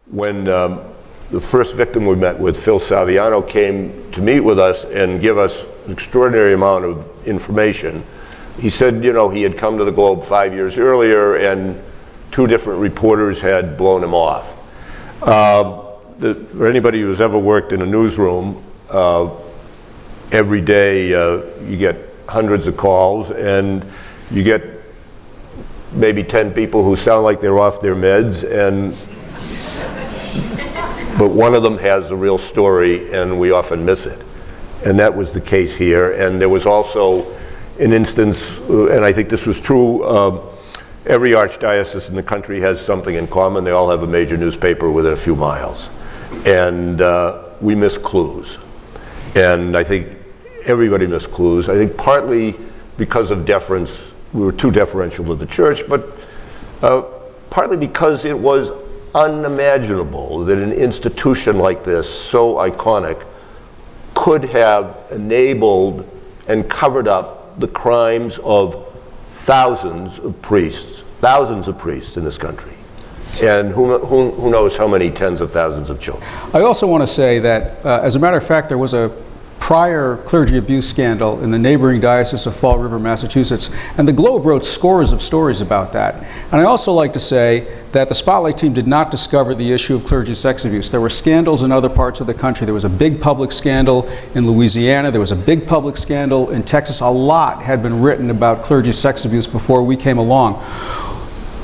when the first victim we met with, Phil Saviano, came to meet with us and give us an extraordinary amount of information. He said, he had come to the Globe 5 years earlier and 2 different reporters had blown him off. For anybody who's ever worked in a newsroom, every day you get hundreds of calls and you get maybe 10 people who sound like they're off their meds, but one of them has a real story and we often miss it. And that was the case here. And there was also an instance, and I think this was true, every archdiocese in the country has something in common. They all have a major newspaper within a few miles. And we miss clues. And I think everybody missed clues. I think partly because of deference, we were too deferential to the church, but partly because it was unimaginable that an institution like this, so iconic, could have enabled and covered up the crimes of thousands of priests in this country. And who knows how many tens of thousands of children. I also want to say that, as a matter of fact, there was a prior clergy abuse scandal in the neighboring diocese of Fall River, Massachusetts, and the Globe wrote scores of stories about that. And I also like to say that the Spotlight team did not discover the issue of clergy sex abuse. There were scandals in other parts of the country. There was a big public scandal in Louisiana. There was a big public scandal in Texas. A lot had been written about clergy sex abuse before we came along.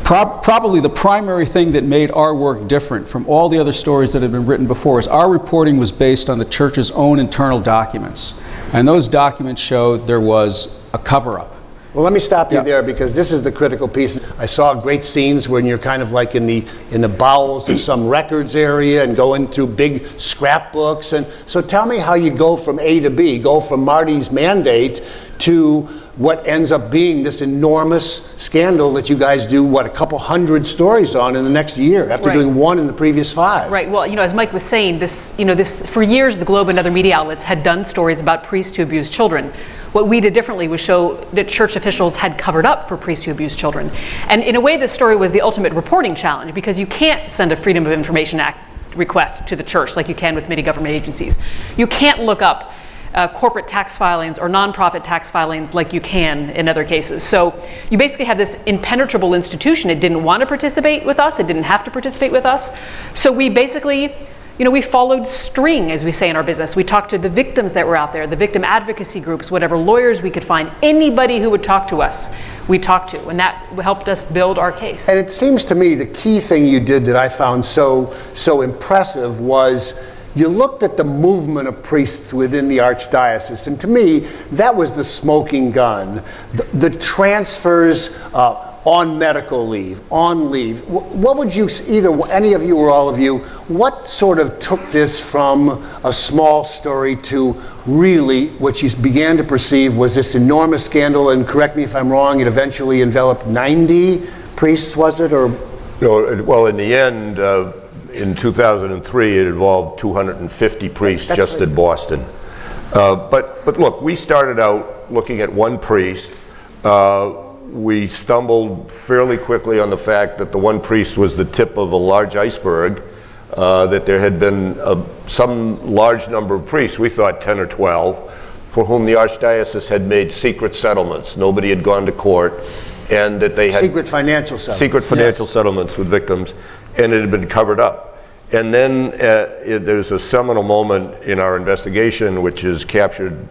Probably the primary thing that made our work different from all the other stories that had been written before is our reporting was based on the church's own internal documents. And those documents showed there was a cover-up. Well, let me stop you there, because this is the critical piece. I saw great scenes when you're kind of like in the bowels of some records area and going through big scrapbooks. And so tell me how you go from A to B, go from Marty's mandate to what ends up being this enormous scandal that you guys do, a couple hundred stories on in the next year after doing one in the previous 5. Right. Well, as Mike was saying, this for years the Globe and other media outlets had done stories about priests who abuse children. What we did differently was show that church officials had covered up for priests who abuse children. And in a way, this story was the ultimate reporting challenge, because you can't send a Freedom of Information Act request to the church like you can with many government agencies. You can't look up corporate tax filings or nonprofit tax filings like you can in other cases. So you basically have this impenetrable institution. It didn't want to participate with us. It didn't have to participate with us. So we basically, we followed string, as we say in our business. We talked to the victims that were out there, the victim advocacy groups, whatever lawyers we could find, anybody who would talk to us, we talked to, and that helped us build our case. And it seems to me the key thing you did that I found so impressive was you looked at the movement of priests within the archdiocese, and to me, that was the smoking gun. The transfers on medical leave, on leave. What would you, either any of you or all of you, what sort of took this from a small story to really what you began to perceive was this enormous scandal? And correct me if I'm wrong, it eventually enveloped 90 priests, was it? Or well, in the end, in 2003, it involved 250 priests just in Boston. But look, we started out looking at one priest. We stumbled fairly quickly on the fact that the one priest was the tip of a large iceberg, that there had been some large number of priests, we thought 10 or 12, for whom the archdiocese had made secret settlements. Nobody had gone to court, and that they had secret financial settlements with victims, and it had been covered up. And then there's a seminal moment in our investigation, which is captured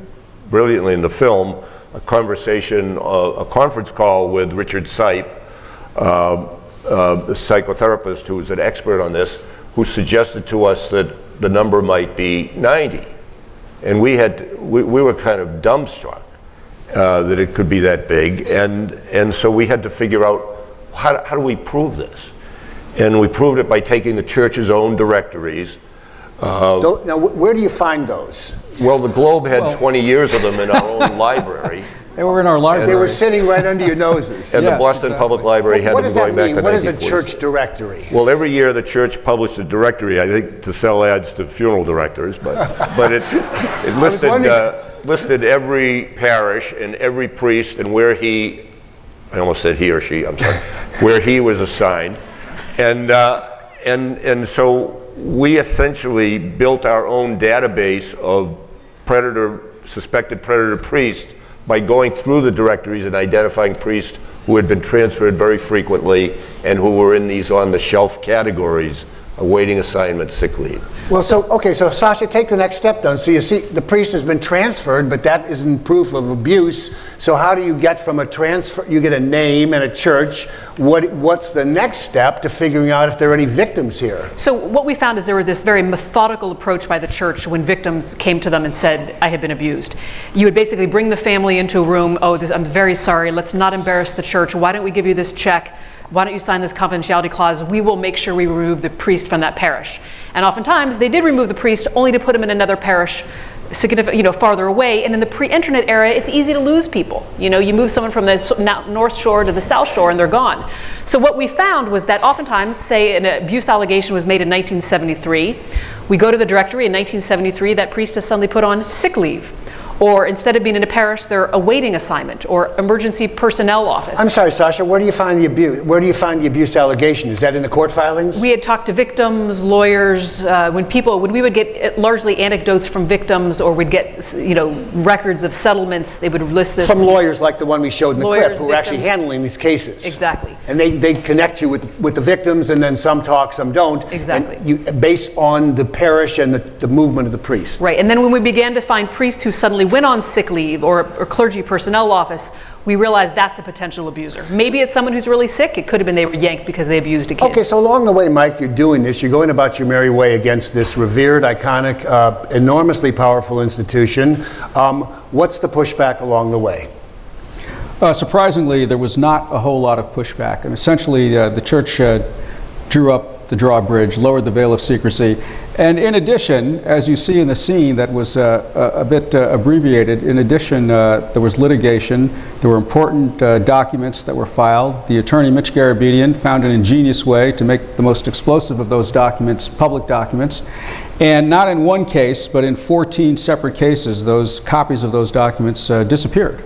brilliantly in the film, a conference call with Richard Sipe, a psychotherapist who was an expert on this, who suggested to us that the number might be 90. And we were kind of dumbstruck that it could be that big. And so we had to figure out, how do we prove this? And we proved it by taking the church's own directories. Now, where do you find those? Well, the Globe had 20 years of them in our own library. They were in our library. They were sitting right under your noses. And the Boston Public Library had them going back to 1940. What is a church directory? Well, every year the church published a directory, I think to sell ads to funeral directors, but it listed every parish and every priest and where I almost said he or she, I'm sorry, where he was assigned. And And so we essentially built our own database of suspected predator priests by going through the directories and identifying priests who had been transferred very frequently and who were in these on-the-shelf categories awaiting assignment, sick leave. Well, okay, so Sasha, take the next step then. So you see, the priest has been transferred, but that isn't proof of abuse. So how do you get from a transfer, you get a name and a church, what's the next step to figuring out if there are any victims here? So what we found is there was this very methodical approach by the church when victims came to them and said, I had been abused. You would basically bring the family into a room, I'm very sorry, let's not embarrass the church, why don't we give you this check? Why don't you sign this confidentiality clause? We will make sure we remove the priest from that parish. And oftentimes they did remove the priest only to put him in another parish farther away. And in the pre-internet era, it's easy to lose people. You move someone from the North Shore to the South Shore and they're gone. So what we found was that oftentimes, say an abuse allegation was made in 1973, we go to the directory in 1973, that priest is suddenly put on sick leave. Or instead of being in a parish, they're awaiting assignment or emergency personnel office. I'm sorry, Sasha, where do you find the abuse? Where do you find the abuse allegation? Is that in the court filings? We had talked to victims, lawyers, when we would get largely anecdotes from victims, or we'd get, records of settlements, they would list this. From lawyers like the one we showed in the Lawyers, clip, who are actually victims. handling these cases. Exactly. And they connect you with the victims, and then some talk, some don't. Exactly. And based on the parish and the movement of the priest. Right, and then when we began to find priests who suddenly went on sick leave or clergy personnel office, we realized that's a potential abuser. Maybe it's someone who's really sick. It could have been they were yanked because they abused a kid. Okay, so along the way, Mike, you're doing this. You're going about your merry way against this revered, iconic, enormously powerful institution. What's the pushback along the way? Surprisingly, there was not a whole lot of pushback. And essentially, the church drew up the drawbridge, lowered the veil of secrecy. And in addition, as you see in the scene that was a bit abbreviated, in addition, there was litigation. There were important documents that were filed. The attorney, Mitch Garabedian, found an ingenious way to make the most explosive of those documents public documents. And not in one case, but in 14 separate cases, those copies of those documents disappeared.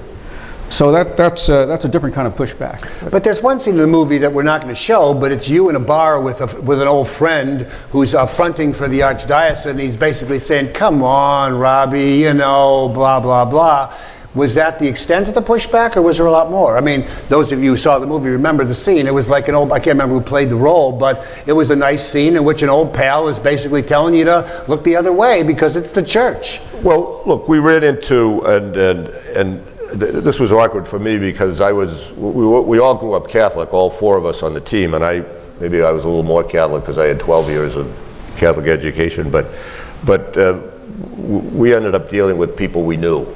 So that's a different kind of pushback. But there's one scene in the movie that we're not going to show, but it's you in a bar with an old friend who's fronting for the archdiocese, and he's basically saying, come on, Robbie, blah, blah, blah. Was that the extent of the pushback, or was there a lot more? I mean, those of you who saw the movie remember the scene. It was like I can't remember who played the role, but it was a nice scene in which an old pal is basically telling you to look the other way because it's the church. Well, look, we ran into, and this was awkward for me because we all grew up Catholic, all four of us on the team, and maybe I was a little more Catholic because I had 12 years of Catholic education, but we ended up dealing with people we knew,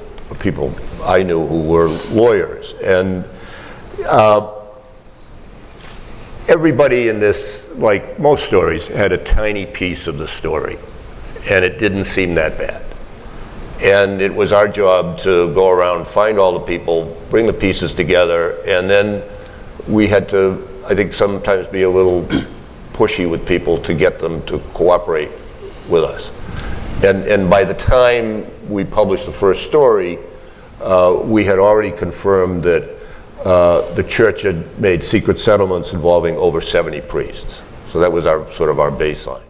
people I knew who were lawyers, and everybody in this, like most stories, had a tiny piece of the story, and it didn't seem that bad. And it was our job to go around, find all the people, bring the pieces together, and then we had to, I think, sometimes be a little pushy with people to get them to cooperate with us. And by the time we published the first story, we had already confirmed that the church had made secret settlements involving over 70 priests. So that was our baseline.